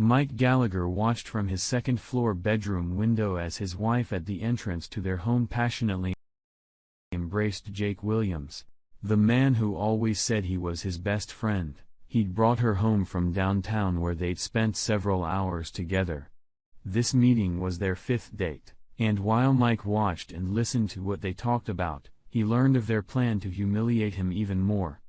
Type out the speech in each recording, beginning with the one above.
Mike Gallagher watched from his second-floor bedroom window as his wife at the entrance to their home passionately embraced Jake Williams, the man who always said he was his best friend. He'd brought her home from downtown where they'd spent several hours together. This meeting was their fifth date, and while Mike watched and listened to what they talked about, he learned of their plan to humiliate him even more.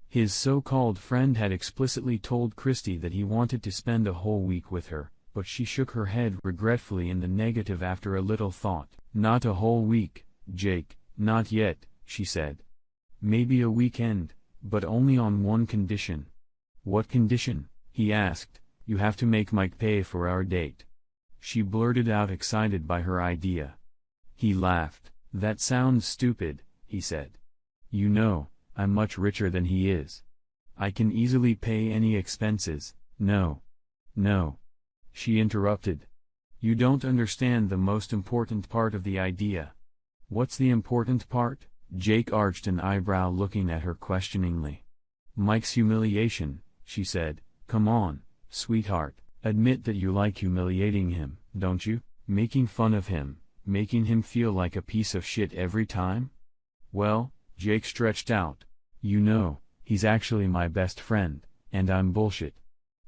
His so-called friend had explicitly told Christy that he wanted to spend a whole week with her, but she shook her head regretfully in the negative after a little thought. "Not a whole week, Jake, not yet," she said. "Maybe a weekend, but only on one condition." "What condition?" he asked. "You have to make Mike pay for our date." She blurted out, excited by her idea. He laughed. "That sounds stupid," he said. "You know, I'm much richer than he is. I can easily pay any expenses." No. She interrupted. "You don't understand the most important part of the idea." "What's the important part?" Jake arched an eyebrow, looking at her questioningly. "Mike's humiliation," she said. "Come on, sweetheart, admit that you like humiliating him, don't you? Making fun of him, making him feel like a piece of shit every time?" "Well," Jake stretched out, "you know, he's actually my best friend, and I'm bullshit,"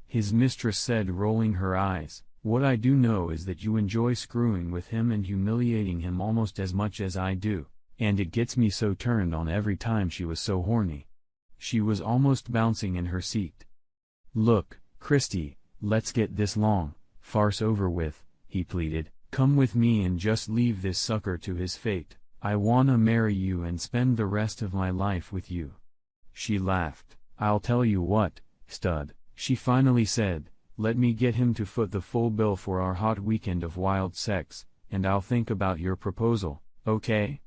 his mistress said, rolling her eyes. "What I do know is that you enjoy screwing with him and humiliating him almost as much as I do, and it gets me so turned on every time." She was so horny. She was almost bouncing in her seat. "Look, Christy, let's get this long farce over with," he pleaded. "Come with me and just leave this sucker to his fate. I wanna marry you and spend the rest of my life with you." She laughed. "I'll tell you what, stud," she finally said, "let me get him to foot the full bill for our hot weekend of wild sex, and I'll think about your proposal, okay?"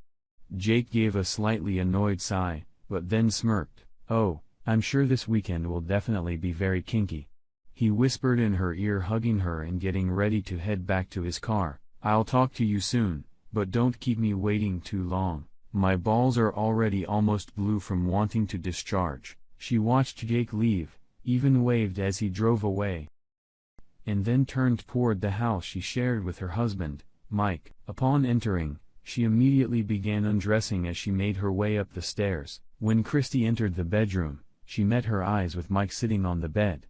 Jake gave a slightly annoyed sigh, but then smirked. "Oh, I'm sure this weekend will definitely be very kinky," he whispered in her ear, hugging her and getting ready to head back to his car. "I'll talk to you soon, but don't keep me waiting too long. My balls are already almost blue from wanting to discharge." She watched Jake leave, even waved as he drove away, and then turned toward the house she shared with her husband, Mike. Upon entering, she immediately began undressing as she made her way up the stairs. When Christy entered the bedroom, she met her eyes with Mike sitting on the bed.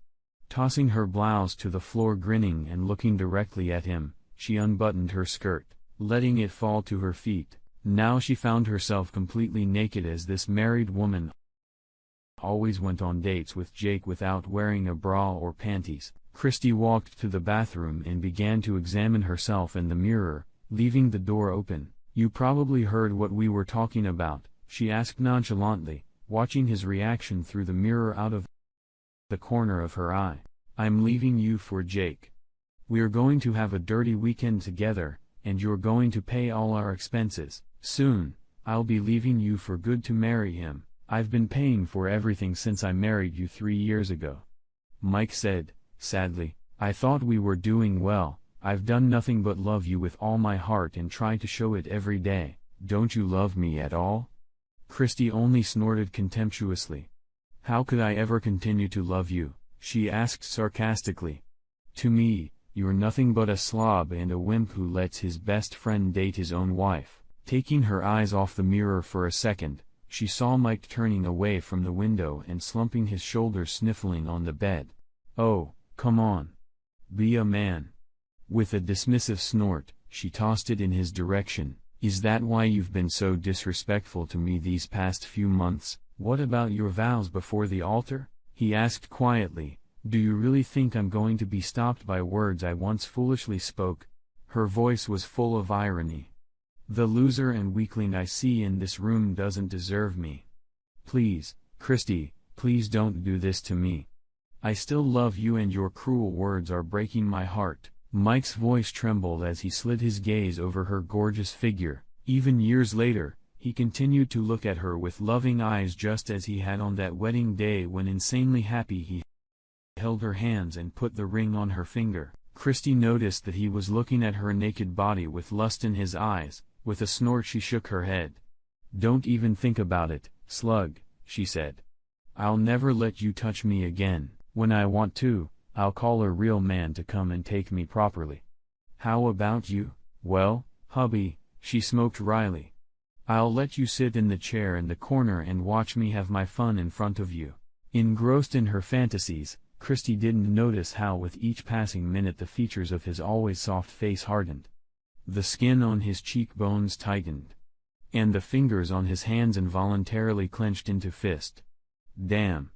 Tossing her blouse to the floor, grinning and looking directly at him, she unbuttoned her skirt, letting it fall to her feet. Now she found herself completely naked, as this married woman always went on dates with Jake without wearing a bra or panties. Christy walked to the bathroom and began to examine herself in the mirror, leaving the door open. "You probably heard what we were talking about," she asked nonchalantly, watching his reaction through the mirror out of the corner of her eye. "I'm leaving you for Jake. We're going to have a dirty weekend together, and you're going to pay all our expenses. Soon, I'll be leaving you for good to marry him. I've been paying for everything since I married you 3 years ago." Mike said, sadly, "I thought we were doing well. I've done nothing but love you with all my heart and try to show it every day. Don't you love me at all?" Christy only snorted contemptuously. "How could I ever continue to love you?" she asked sarcastically. "To me, you're nothing but a slob and a wimp who lets his best friend date his own wife." Taking her eyes off the mirror for a second, she saw Mike turning away from the window and slumping his shoulders, sniffling on the bed. "Oh, come on. Be a man." With a dismissive snort, she tossed it in his direction. "Is that why you've been so disrespectful to me these past few months? What about your vows before the altar?" he asked quietly. "Do you really think I'm going to be stopped by words I once foolishly spoke?" Her voice was full of irony. "The loser and weakling I see in this room doesn't deserve me. Please, Christy, please don't do this to me. I still love you and your cruel words are breaking my heart." Mike's voice trembled as he slid his gaze over her gorgeous figure. Even years later, he continued to look at her with loving eyes, just as he had on that wedding day when, insanely happy, he held her hands and put the ring on her finger. Christy noticed that he was looking at her naked body with lust in his eyes. With a snort, she shook her head. "Don't even think about it, slug," she said. "I'll never let you touch me again. When I want to, I'll call a real man to come and take me properly. How about you? Well, hubby, she smoked wryly. I'll let you sit in the chair in the corner and watch me have my fun in front of you. Engrossed in her fantasies, Christy didn't notice how with each passing minute the features of his always soft face hardened. The skin on his cheekbones tightened. And the fingers on his hands involuntarily clenched into fist. Damn.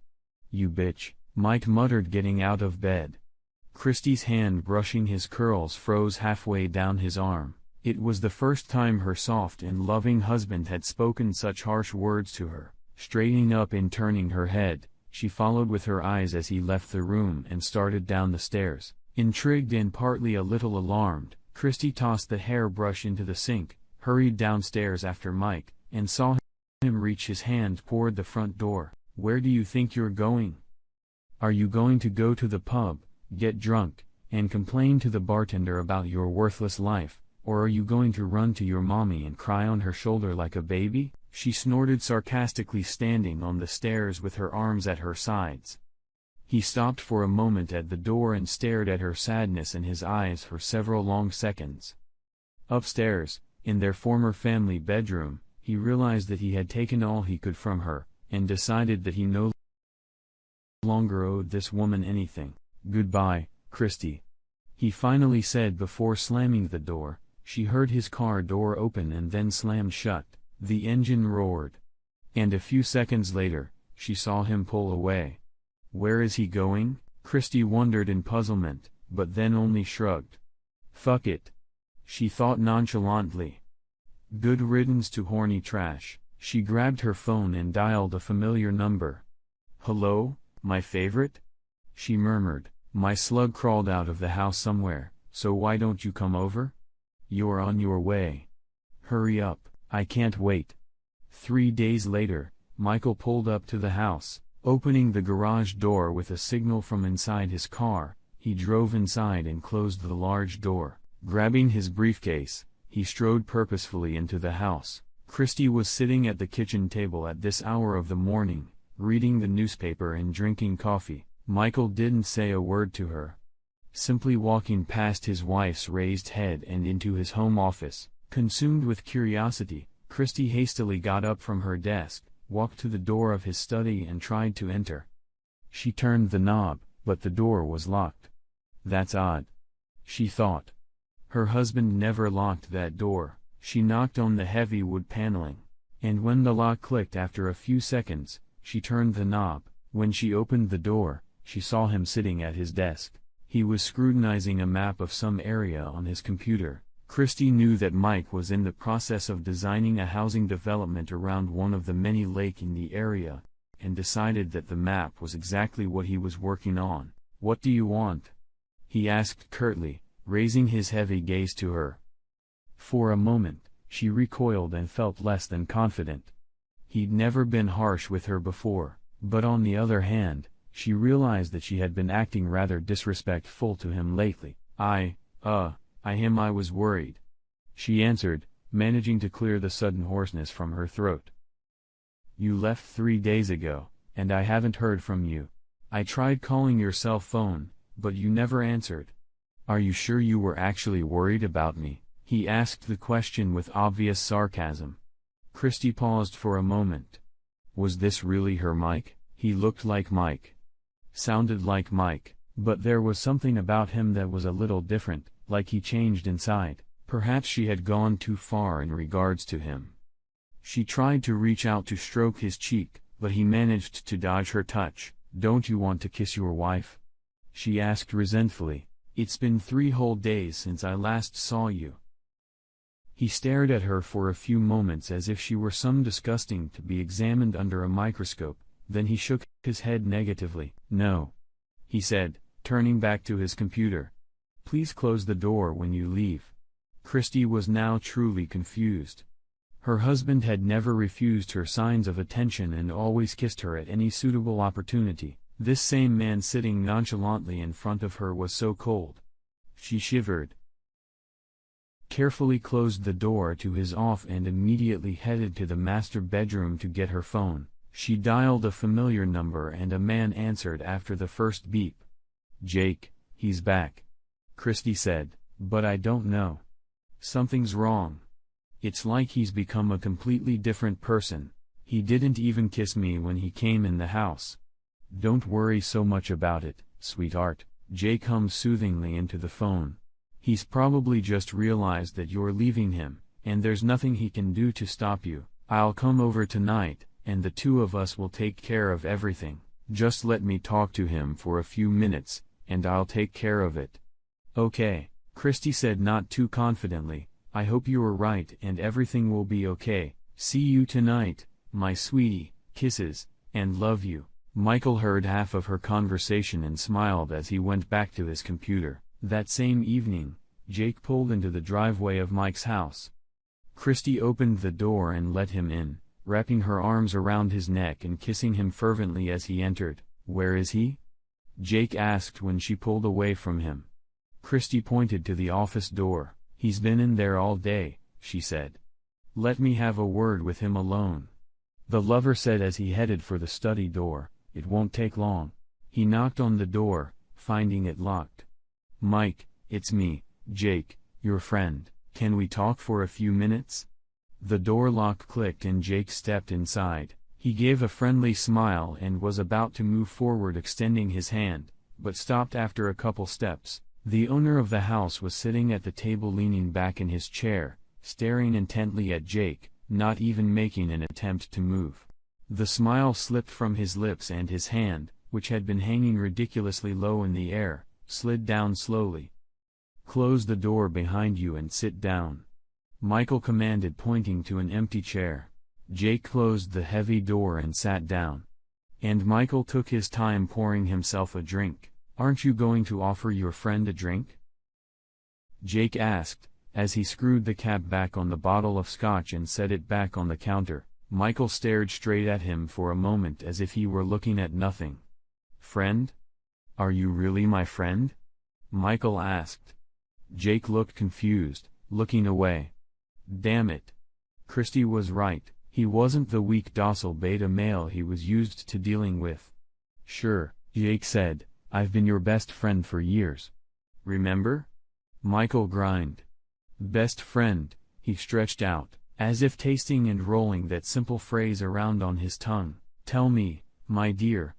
You bitch, Mike muttered, getting out of bed. Christy's hand brushing his curls froze halfway down his arm. It was the first time her soft and loving husband had spoken such harsh words to her. Straightening up and turning her head, she followed with her eyes as he left the room and started down the stairs. Intrigued and partly a little alarmed, Christy tossed the hairbrush into the sink, hurried downstairs after Mike, and saw him reach his hand toward the front door. Where do you think you're going? Are you going to go to the pub, get drunk, and complain to the bartender about your worthless life, or are you going to run to your mommy and cry on her shoulder like a baby? She snorted sarcastically, standing on the stairs with her arms at her sides. He stopped for a moment at the door and stared at her sadness in his eyes for several long seconds. Upstairs, in their former family bedroom, he realized that he had taken all he could from her, and decided that he no longer owed this woman anything. Goodbye, Christy. He finally said before slamming the door. She heard his car door open and then slammed shut. The engine roared. And a few seconds later, she saw him pull away. Where is he going? Christy wondered in puzzlement, but then only shrugged. Fuck it. She thought nonchalantly. Good riddance to horny trash. She grabbed her phone and dialed a familiar number. Hello, my favorite? She murmured. My slug crawled out of the house somewhere, so why don't you come over? You're on your way. Hurry up, I can't wait. 3 days later, Michael pulled up to the house. Opening the garage door with a signal from inside his car, he drove inside and closed the large door. Grabbing his briefcase, he strode purposefully into the house. Christy was sitting at the kitchen table at this hour of the morning, reading the newspaper and drinking coffee. Michael didn't say a word to her. Simply walking past his wife's raised head and into his home office. Consumed with curiosity, Christy hastily got up from her desk, walked to the door of his study and tried to enter. She turned the knob, but the door was locked. That's odd, she thought. Her husband never locked that door. She knocked on the heavy wood paneling, and when the lock clicked after a few seconds, she turned the knob. When she opened the door, she saw him sitting at his desk. He was scrutinizing a map of some area on his computer. Christy knew that Mike was in the process of designing a housing development around one of the many lakes in the area, and decided that the map was exactly what he was working on. What do you want? He asked curtly, raising his heavy gaze to her. For a moment, she recoiled and felt less than confident. He'd never been harsh with her before, but on the other hand, she realized that she had been acting rather disrespectful to him lately. I was worried. She answered, managing to clear the sudden hoarseness from her throat. You left 3 days ago, and I haven't heard from you. I tried calling your cell phone, but you never answered. Are you sure you were actually worried about me? He asked the question with obvious sarcasm. Christy paused for a moment. Was this really her Mike? He looked like Mike. Sounded like Mike, but there was something about him that was a little different, like he changed inside. Perhaps she had gone too far in regards to him. She tried to reach out to stroke his cheek, but he managed to dodge her touch. Don't you want to kiss your wife? She asked resentfully. It's been 3 whole days since I last saw you. He stared at her for a few moments as if she were some disgusting to be examined under a microscope, then he shook his head negatively. No, he said, turning back to his computer. Please close the door when you leave. Christy was now truly confused. Her husband had never refused her signs of attention and always kissed her at any suitable opportunity. This same man sitting nonchalantly in front of her was so cold. She shivered. Carefully closed the door to his off and immediately headed to the master bedroom to get her phone. She dialed a familiar number and a man answered after the first beep. Jake, he's back. Christy said, but I don't know. Something's wrong. It's like he's become a completely different person. He didn't even kiss me when he came in the house. Don't worry so much about it, sweetheart, Jake hummed soothingly into the phone. He's probably just realized that you're leaving him, and there's nothing he can do to stop you. I'll come over tonight, and the two of us will take care of everything. Just let me talk to him for a few minutes, and I'll take care of it. Okay, Christy said not too confidently. I hope you're right and everything will be okay. See you tonight, my sweetie, kisses, and love you. Michael heard half of her conversation and smiled as he went back to his computer. That same evening, Jake pulled into the driveway of Mike's house. Christy opened the door and let him in, wrapping her arms around his neck and kissing him fervently as he entered. Where is he? Jake asked when she pulled away from him. Christy pointed to the office door. He's been in there all day, she said. Let me have a word with him alone. The lover said as he headed for the study door. It won't take long. He knocked on the door, finding it locked. Mike, it's me, Jake, your friend. Can we talk for a few minutes? The door lock clicked and Jake stepped inside. He gave a friendly smile and was about to move forward extending his hand, but stopped after a couple steps. The owner of the house was sitting at the table leaning back in his chair, staring intently at Jake, not even making an attempt to move. The smile slipped from his lips and his hand, which had been hanging ridiculously low in the air, slid down slowly. Close the door behind you and sit down, Michael commanded, pointing to an empty chair. Jake closed the heavy door and sat down. And Michael took his time pouring himself a drink. Aren't you going to offer your friend a drink? Jake asked, as he screwed the cap back on the bottle of scotch and set it back on the counter. Michael stared straight at him for a moment as if he were looking at nothing. Friend? Are you really my friend? Michael asked. Jake looked confused, looking away. Damn it. Christy was right, he wasn't the weak docile beta male he was used to dealing with. Sure, Jake said, I've been your best friend for years. Remember? Michael grinned. Best friend, he stretched out, as if tasting and rolling that simple phrase around on his tongue. Tell me, my dear,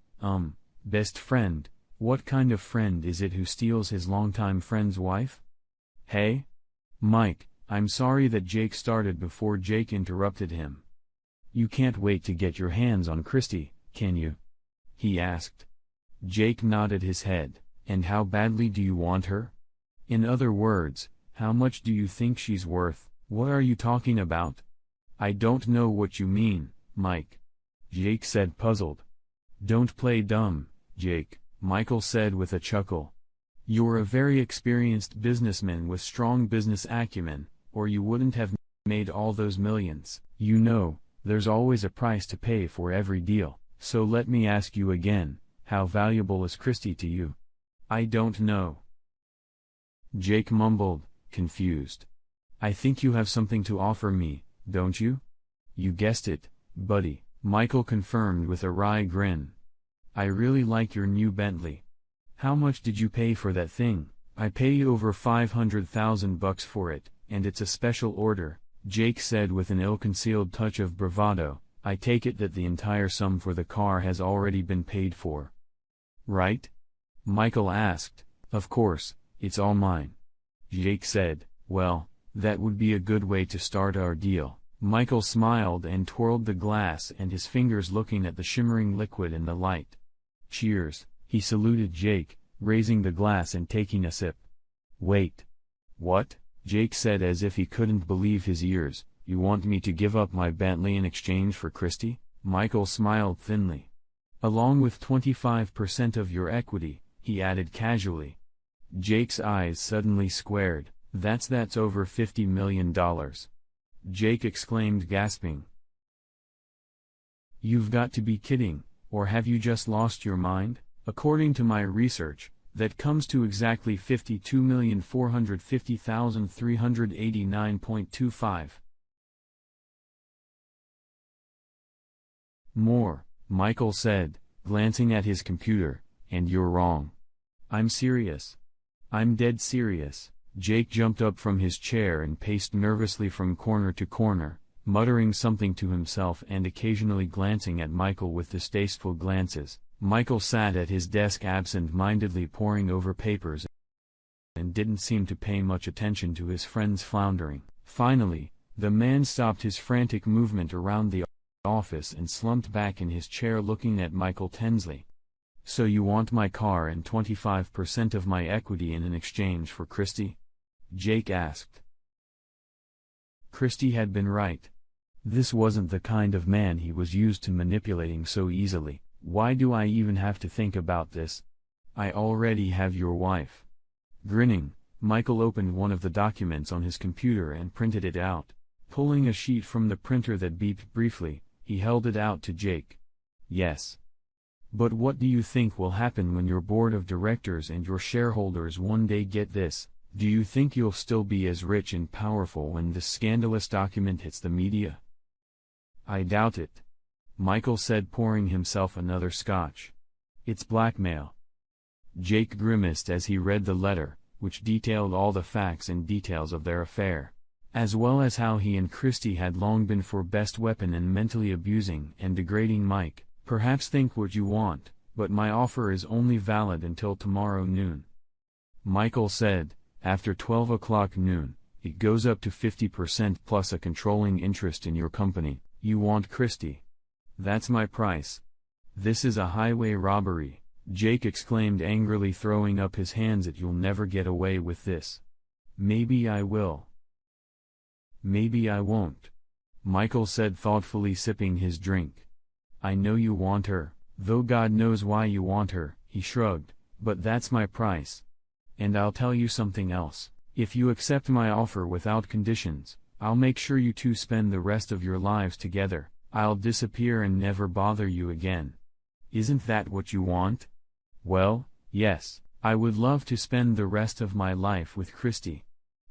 best friend, what kind of friend is it who steals his longtime friend's wife? Hey? Mike, I'm sorry that Jake started before Jake interrupted him. You can't wait to get your hands on Christy, can you? He asked. Jake nodded his head. And how badly do you want her? In other words, how much do you think she's worth? What are you talking about? I don't know what you mean, Mike. Jake said, puzzled. Don't play dumb, Jake, Michael said with a chuckle. You're a very experienced businessman with strong business acumen, or you wouldn't have made all those millions. You know, there's always a price to pay for every deal. So let me ask you again, how valuable is Christy to you? I don't know. Jake mumbled, confused. I think you have something to offer me, don't you? You guessed it, buddy, Michael confirmed with a wry grin. I really like your new Bentley. How much did you pay for that thing? I paid over $500,000 for it, and it's a special order, Jake said with an ill-concealed touch of bravado. I take it that the entire sum for the car has already been paid for. Right? Michael asked. Of course, it's all mine. Jake said, well, that would be a good way to start our deal. Michael smiled and twirled the glass and his fingers looking at the shimmering liquid in the light. Cheers, he saluted Jake, raising the glass and taking a sip. Wait. What? Jake said as if he couldn't believe his ears. You want me to give up my Bentley in exchange for Christy? Michael smiled thinly. Along with 25% of your equity, he added casually. Jake's eyes suddenly squared. That's over $50 million. Jake exclaimed, gasping. You've got to be kidding, or have you just lost your mind? According to my research, that comes to exactly $52,450,389.25. More, Michael said, glancing at his computer, and you're wrong. I'm serious. I'm dead serious. Jake jumped up from his chair and paced nervously from corner to corner, muttering something to himself and occasionally glancing at Michael with distasteful glances. Michael sat at his desk absent-mindedly poring over papers and didn't seem to pay much attention to his friend's floundering. Finally, the man stopped his frantic movement around the office and slumped back in his chair looking at Michael tensely. So you want my car and 25% of my equity in exchange for Christy? Jake asked. Christy had been right. This wasn't the kind of man he was used to manipulating so easily. Why do I even have to think about this? I already have your wife. Grinning, Michael opened one of the documents on his computer and printed it out. Pulling a sheet from the printer that beeped briefly, he held it out to Jake. Yes. But what do you think will happen when your board of directors and your shareholders one day get this? Do you think you'll still be as rich and powerful when this scandalous document hits the media? I doubt it. Michael said, pouring himself another scotch. It's blackmail. Jake grimaced as he read the letter, which detailed all the facts and details of their affair, as well as how he and Christy had long been for best weapon in mentally abusing and degrading Mike. Perhaps think what you want, but my offer is only valid until tomorrow noon. Michael said, after 12 o'clock noon, it goes up to 50% plus a controlling interest in your company. You want Christy? That's my price. This is a highway robbery, Jake exclaimed angrily, throwing up his hands at. You'll never get away with this. Maybe I will. Maybe I won't. Michael said thoughtfully, sipping his drink. I know you want her, though God knows why you want her, he shrugged, but that's my price. And I'll tell you something else. If you accept my offer without conditions, I'll make sure you two spend the rest of your lives together. I'll disappear and never bother you again. Isn't that what you want? Well, yes, I would love to spend the rest of my life with Christy,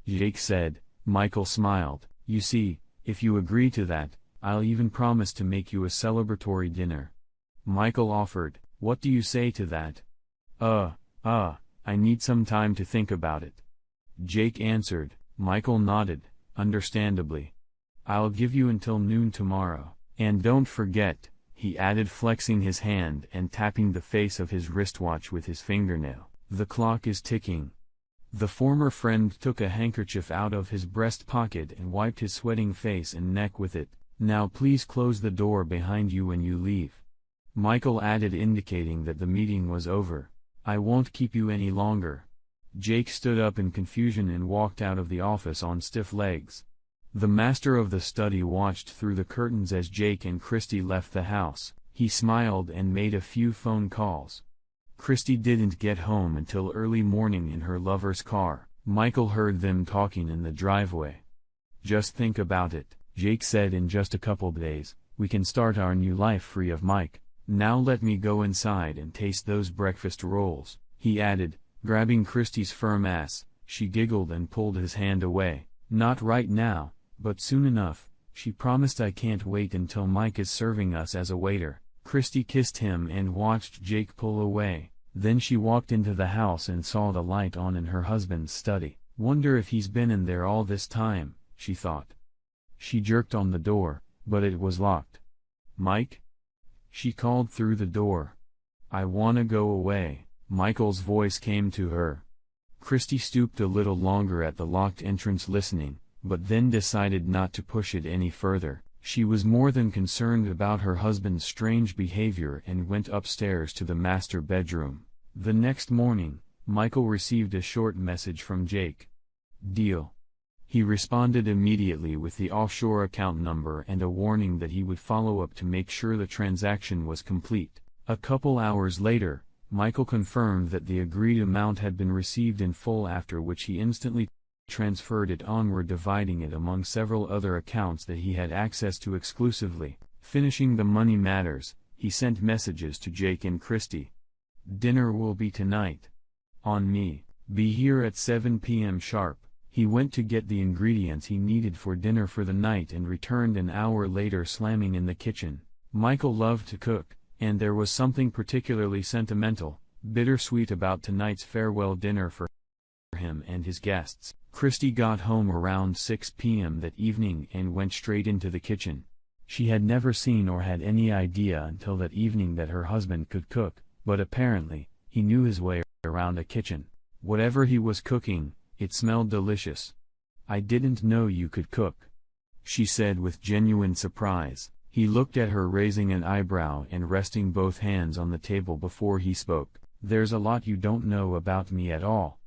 Jake said. Michael smiled. You see, if you agree to that, I'll even promise to make you a celebratory dinner. Michael offered. What do you say to that? I need some time to think about it. Jake answered. Michael nodded, understandably. I'll give you until noon tomorrow. And don't forget, he added, flexing his hand and tapping the face of his wristwatch with his fingernail. The clock is ticking. The former friend took a handkerchief out of his breast pocket and wiped his sweating face and neck with it. Now please close the door behind you when you leave. Michael added, indicating that the meeting was over. I won't keep you any longer. Jake stood up in confusion and walked out of the office on stiff legs. The master of the study watched through the curtains as Jake and Christy left the house. He smiled and made a few phone calls. Christy didn't get home until early morning in her lover's car. Michael heard them talking in the driveway. Just think about it, Jake said. In just a couple days, we can start our new life free of Mike. Now let me go inside and taste those breakfast rolls, he added, grabbing Christy's firm ass. She giggled and pulled his hand away. Not right now, but soon enough, she promised. I can't wait until Mike is serving us as a waiter. Christy kissed him and watched Jake pull away. Then she walked into the house and saw the light on in her husband's study. Wonder if he's been in there all this time, she thought. She jerked on the door, but it was locked. Mike? She called through the door. I wanna go away, Michael's voice came to her. Christy stooped a little longer at the locked entrance listening, but then decided not to push it any further. She was more than concerned about her husband's strange behavior and went upstairs to the master bedroom. The next morning, Michael received a short message from Jake. Deal. He responded immediately with the offshore account number and a warning that he would follow up to make sure the transaction was complete. A couple hours later, Michael confirmed that the agreed amount had been received in full, after which he instantly transferred it onward, dividing it among several other accounts that he had access to exclusively. Finishing the money matters, he sent messages to Jake and Christy. Dinner will be tonight. On me. Be here at 7 p.m. sharp. He went to get the ingredients he needed for dinner for the night and returned an hour later, slamming in the kitchen. Michael loved to cook, and there was something particularly sentimental bittersweet about tonight's farewell dinner for him and his guests. Christy got home around 6 p.m. that evening and went straight into the kitchen. She had never seen or had any idea until that evening that her husband could cook, but apparently, he knew his way around a kitchen. Whatever he was cooking, it smelled delicious. "I didn't know you could cook," she said with genuine surprise. He looked at her, raising an eyebrow and resting both hands on the table before he spoke. "There's a lot you don't know about me at all,"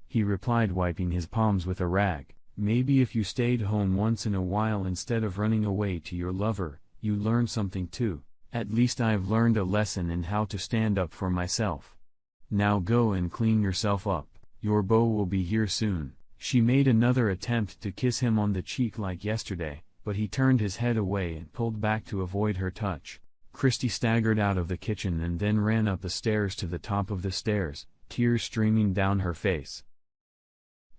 he replied, wiping his palms with a rag. "Maybe if you stayed home once in a while instead of running away to your lover, you learn something too. At least I've learned a lesson in how to stand up for myself. Now go and clean yourself up, your beau will be here soon." She made another attempt to kiss him on the cheek like yesterday, but he turned his head away and pulled back to avoid her touch. Christy staggered out of the kitchen and then ran up the stairs to the top of the stairs, tears streaming down her face.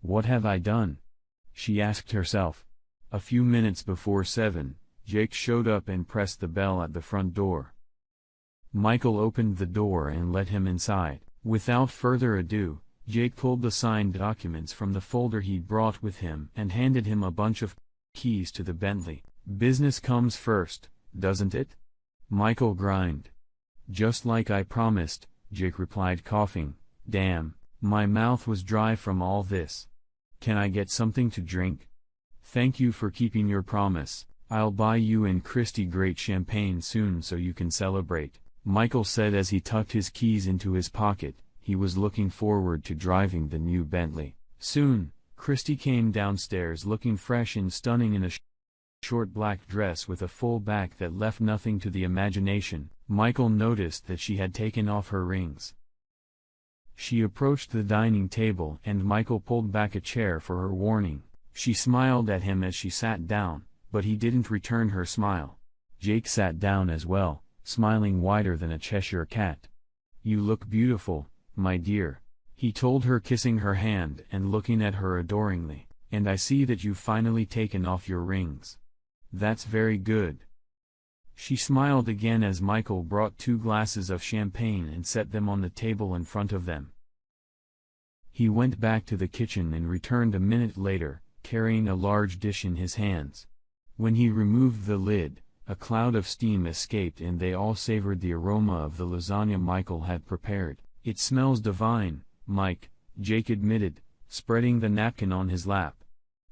"What have I done?" she asked herself. A few minutes before 7, Jake showed up and pressed the bell at the front door. Michael opened the door and let him inside. Without further ado, Jake pulled the signed documents from the folder he'd brought with him and handed him a bunch of keys to the Bentley. "Business comes first, doesn't it?" Michael grinned. "Just like I promised," Jake replied, coughing. "Damn, my mouth was dry from all this. Can I get something to drink?" "Thank you for keeping your promise. I'll buy you and Christy great champagne soon so you can celebrate," Michael said as he tucked his keys into his pocket. He was looking forward to driving the new Bentley. Soon, Christy came downstairs looking fresh and stunning in a short black dress with a full back that left nothing to the imagination. Michael noticed that she had taken off her rings. She approached the dining table and Michael pulled back a chair for her, warning. She smiled at him as she sat down, but he didn't return her smile. Jake sat down as well, smiling wider than a Cheshire cat. "You look beautiful, my dear," he told her, kissing her hand and looking at her adoringly. "And I see that you've finally taken off your rings. That's very good." She smiled again as Michael brought 2 glasses of champagne and set them on the table in front of them. He went back to the kitchen and returned a minute later, carrying a large dish in his hands. When he removed the lid, a cloud of steam escaped and they all savored the aroma of the lasagna Michael had prepared. "It smells divine, Mike," Jake admitted, spreading the napkin on his lap.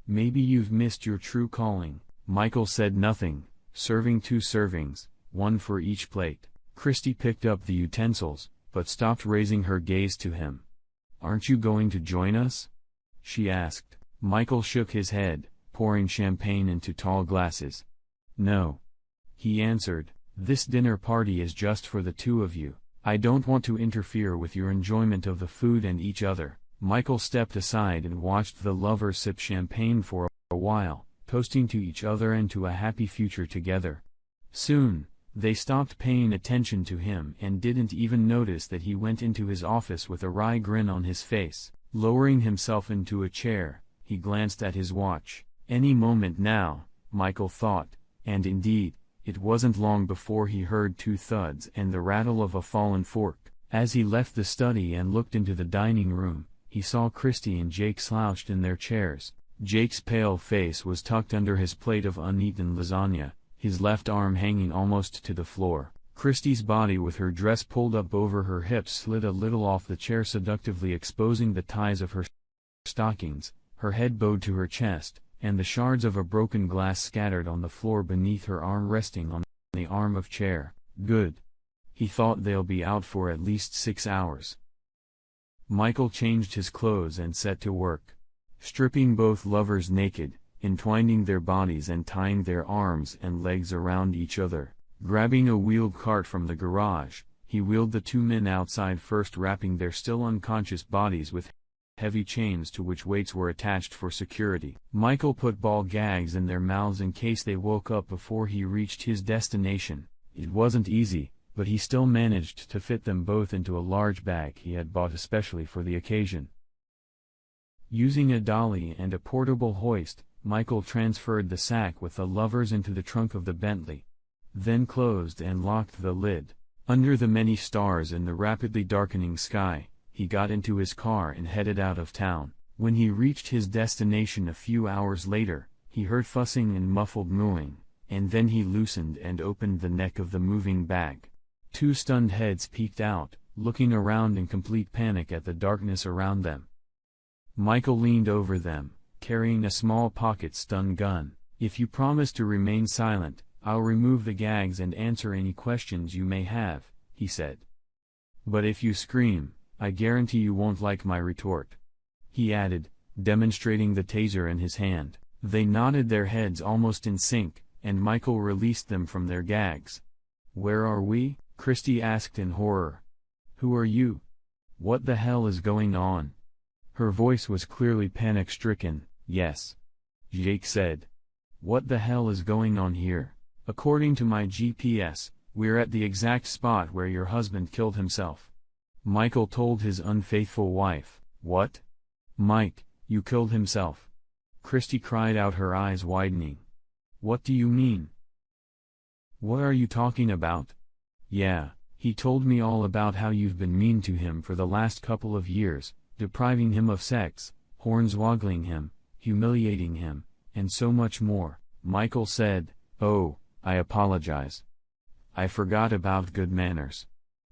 "Maybe you've missed your true calling." Michael said nothing, serving 2 servings, one for each plate. Christy picked up the utensils, but stopped, raising her gaze to him. "Aren't you going to join us?" she asked. Michael shook his head, pouring champagne into tall glasses. "No," he answered, "this dinner party is just for the 2 of you. I don't want to interfere with your enjoyment of the food and each other." Michael stepped aside and watched the lovers sip champagne for a while, toasting to each other and to a happy future together. Soon, they stopped paying attention to him and didn't even notice that he went into his office with a wry grin on his face. Lowering himself into a chair, he glanced at his watch. Any moment now, Michael thought, and indeed, it wasn't long before he heard 2 thuds and the rattle of a fallen fork. As he left the study and looked into the dining room, he saw Christy and Jake slouched in their chairs. Jake's pale face was tucked under his plate of uneaten lasagna, his left arm hanging almost to the floor. Christy's body, with her dress pulled up over her hips, slid a little off the chair, seductively exposing the ties of her stockings. Her head bowed to her chest, and the shards of a broken glass scattered on the floor beneath her arm, resting on the arm of chair. "Good," he thought, "they'll be out for at least 6 hours." Michael changed his clothes and set to work. Stripping both lovers naked, entwining their bodies and tying their arms and legs around each other. Grabbing a wheeled cart from the garage, he wheeled the 2 men outside, first wrapping their still unconscious bodies with heavy chains to which weights were attached for security. Michael put ball gags in their mouths in case they woke up before he reached his destination. It wasn't easy, but he still managed to fit them both into a large bag he had bought especially for the occasion. Using a dolly and a portable hoist, Michael transferred the sack with the lovers into the trunk of the Bentley. Then closed and locked the lid. Under the many stars in the rapidly darkening sky, he got into his car and headed out of town. When he reached his destination a few hours later, he heard fussing and muffled mooing, and then he loosened and opened the neck of the moving bag. Two stunned heads peeked out, looking around in complete panic at the darkness around them. Michael leaned over them, carrying a small pocket-stun gun. "If you promise to remain silent, I'll remove the gags and answer any questions you may have," he said. "But if you scream, I guarantee you won't like my retort," he added, demonstrating the taser in his hand. They nodded their heads almost in sync, and Michael released them from their gags. "Where are we?" Christy asked in horror. "Who are you? What the hell is going on?" Her voice was clearly panic-stricken. "Yes," Jake said. "What the hell is going on here?" "According to my GPS, we're at the exact spot where your husband killed himself," Michael told his unfaithful wife. "What? Mike, you killed himself?" Christy cried out, her eyes widening. "What do you mean? What are you talking about?" "Yeah, he told me all about how you've been mean to him for the last couple of years, depriving him of sex, hornswoggling him, humiliating him, and so much more," Michael said. "Oh, I apologize. I forgot about good manners.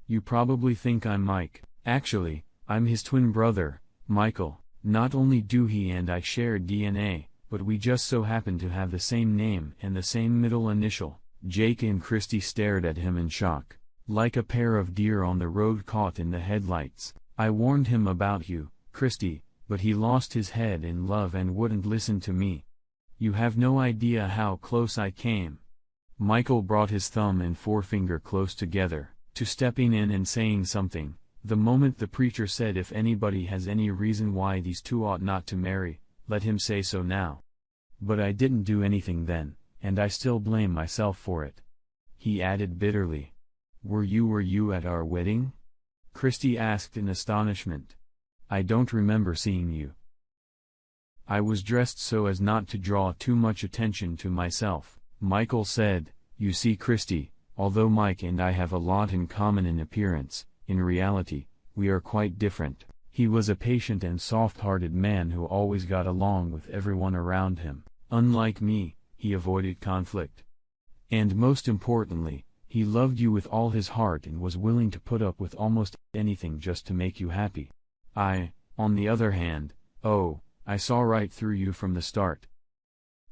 You probably think I'm Mike. Actually, I'm his twin brother, Michael. Not only do he and I share DNA, but we just so happen to have the same name and the same middle initial." Jake and Christy stared at him in shock, like a pair of deer on the road caught in the headlights. "I warned him about you, Christy, but he lost his head in love and wouldn't listen to me. You have no idea how close I came." Michael brought his thumb and forefinger close together, to stepping in and saying something, the moment the preacher said, "If anybody has any reason why these two ought not to marry, let him say so now. But I didn't do anything then, and I still blame myself for it," he added bitterly. Were you at our wedding?" Christy asked in astonishment. "I don't remember seeing you." "I was dressed so as not to draw too much attention to myself," Michael said. "You see, Christy, although Mike and I have a lot in common in appearance, in reality, we are quite different. He was a patient and soft-hearted man who always got along with everyone around him. Unlike me, he avoided conflict. And most importantly, he loved you with all his heart and was willing to put up with almost anything just to make you happy. I, on the other hand, I saw right through you from the start.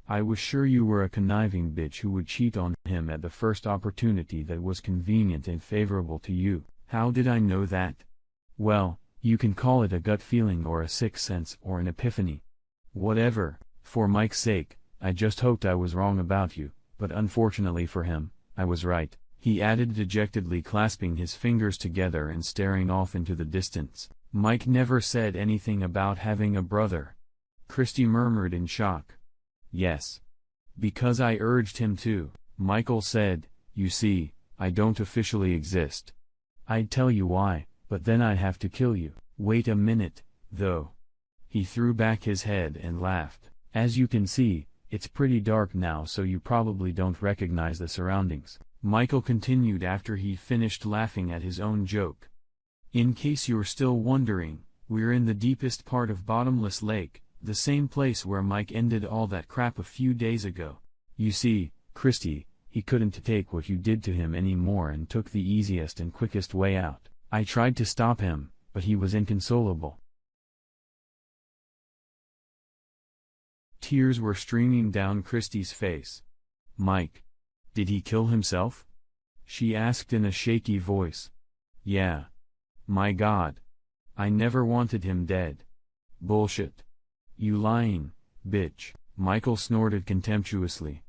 I was sure you were a conniving bitch who would cheat on him at the first opportunity that was convenient and favorable to you." "How did I know that?" "Well, you can call it a gut feeling or a sixth sense or an epiphany. Whatever, for Mike's sake, I just hoped I was wrong about you, but unfortunately for him, I was right," he added dejectedly, clasping his fingers together and staring off into the distance. "Mike never said anything about having a brother," Christy murmured in shock. "Yes. Because I urged him to," Michael said. "You see, I don't officially exist. I'd tell you why, but then I'd have to kill you. Wait a minute, though." He threw back his head and laughed. "As you can see, it's pretty dark now, so you probably don't recognize the surroundings," Michael continued after he finished laughing at his own joke. "In case you're still wondering, we're in the deepest part of Bottomless Lake, the same place where Mike ended all that crap a few days ago. You see, Christy, he couldn't take what you did to him anymore and took the easiest and quickest way out. I tried to stop him, but he was inconsolable." Tears were streaming down Christy's face. "Mike, did he kill himself?" she asked in a shaky voice. "Yeah. My God. I never wanted him dead." "Bullshit. You lying, bitch," Michael snorted contemptuously.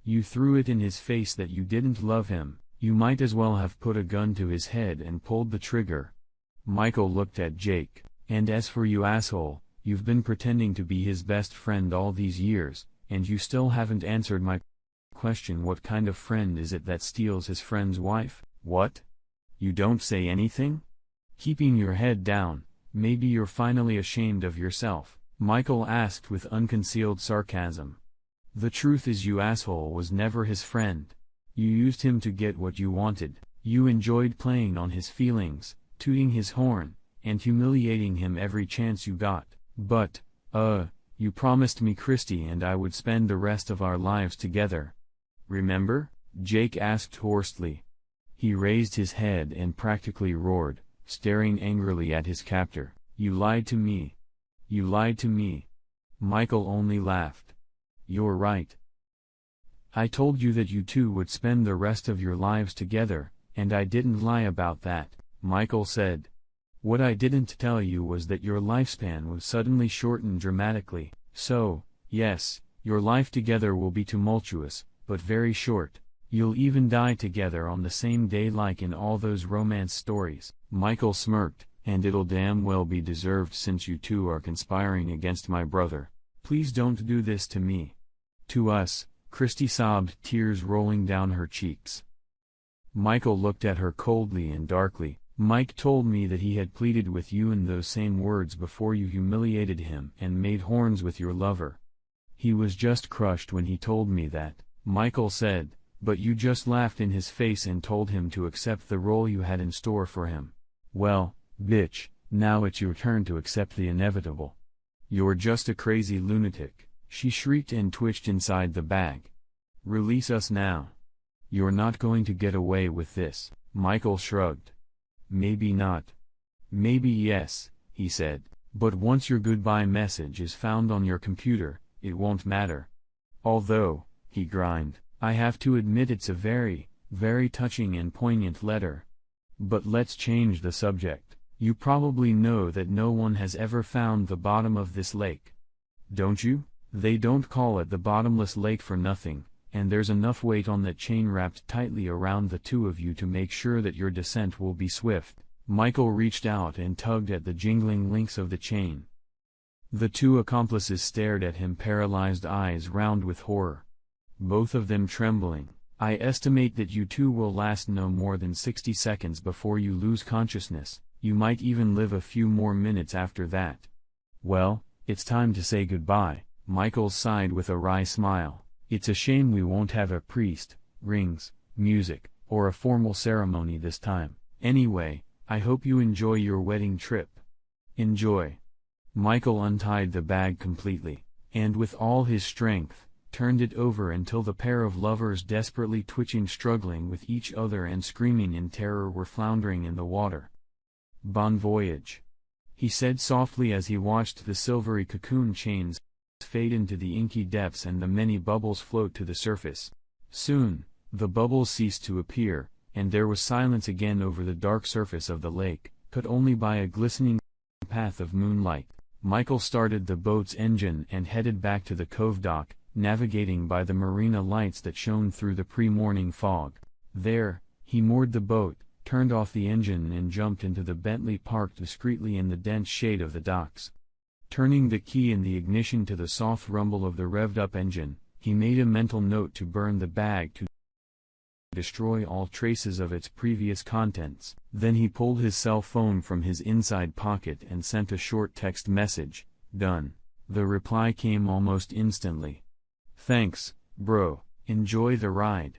"You threw it in his face that you didn't love him. You might as well have put a gun to his head and pulled the trigger." Michael looked at Jake. "And as for you, asshole, you've been pretending to be his best friend all these years, and you still haven't answered my question. What kind of friend is it that steals his friend's wife?" "What? You don't say anything? Keeping your head down, maybe you're finally ashamed of yourself?" Michael asked with unconcealed sarcasm. "The truth is, you asshole was never his friend. You used him to get what you wanted. You enjoyed playing on his feelings, tooting his horn, and humiliating him every chance you got. But, you promised me Christy and I would spend the rest of our lives together. Remember? Jake asked hoarsely. He raised his head and practically roared, staring angrily at his captor. You lied to me. You lied to me. Michael only laughed. You're right. I told you that you two would spend the rest of your lives together, and I didn't lie about that, Michael said. What I didn't tell you was that your lifespan would suddenly shorten dramatically. So, yes, your life together will be tumultuous, but very short. You'll even die together on the same day like in all those romance stories. Michael smirked, and it'll damn well be deserved since you two are conspiring against my brother. Please don't do this to me. To us, Christy sobbed, tears rolling down her cheeks. Michael looked at her coldly and darkly. Mike told me that he had pleaded with you in those same words before you humiliated him and made horns with your lover. He was just crushed when he told me that, Michael said, but you just laughed in his face and told him to accept the role you had in store for him. Well, bitch, now it's your turn to accept the inevitable. You're just a crazy lunatic, she shrieked and twitched inside the bag. Release us now. You're not going to get away with this, Michael shrugged. Maybe not. Maybe yes, he said, but once your goodbye message is found on your computer, it won't matter. Although, he grinned, I have to admit it's a very, very touching and poignant letter. But let's change the subject. You probably know that no one has ever found the bottom of this lake. Don't you? They don't call it the bottomless lake for nothing, and there's enough weight on that chain wrapped tightly around the two of you to make sure that your descent will be swift. Michael reached out and tugged at the jingling links of the chain. The two accomplices stared at him, paralyzed eyes round with horror. Both of them trembling. I estimate that you two will last no more than 60 seconds before you lose consciousness. You might even live a few more minutes after that. Well, it's time to say goodbye, Michael sighed with a wry smile. It's a shame we won't have a priest, rings, music, or a formal ceremony this time. Anyway, I hope you enjoy your wedding trip. Enjoy. Michael untied the bag completely, and with all his strength, turned it over until the pair of lovers, desperately twitching, struggling with each other and screaming in terror, were floundering in the water. Bon voyage, he said softly as he watched the silvery cocoon chains fade into the inky depths and the many bubbles float to the surface. Soon, the bubbles ceased to appear, and there was silence again over the dark surface of the lake, cut only by a glistening path of moonlight. Michael started the boat's engine and headed back to the cove dock, navigating by the marina lights that shone through the pre-morning fog. There, he moored the boat, turned off the engine and jumped into the Bentley parked discreetly in the dense shade of the docks. Turning the key in the ignition to the soft rumble of the revved-up engine, he made a mental note to burn the bag to destroy all traces of its previous contents. Then he pulled his cell phone from his inside pocket and sent a short text message. Done. The reply came almost instantly. Thanks, bro. Enjoy the ride.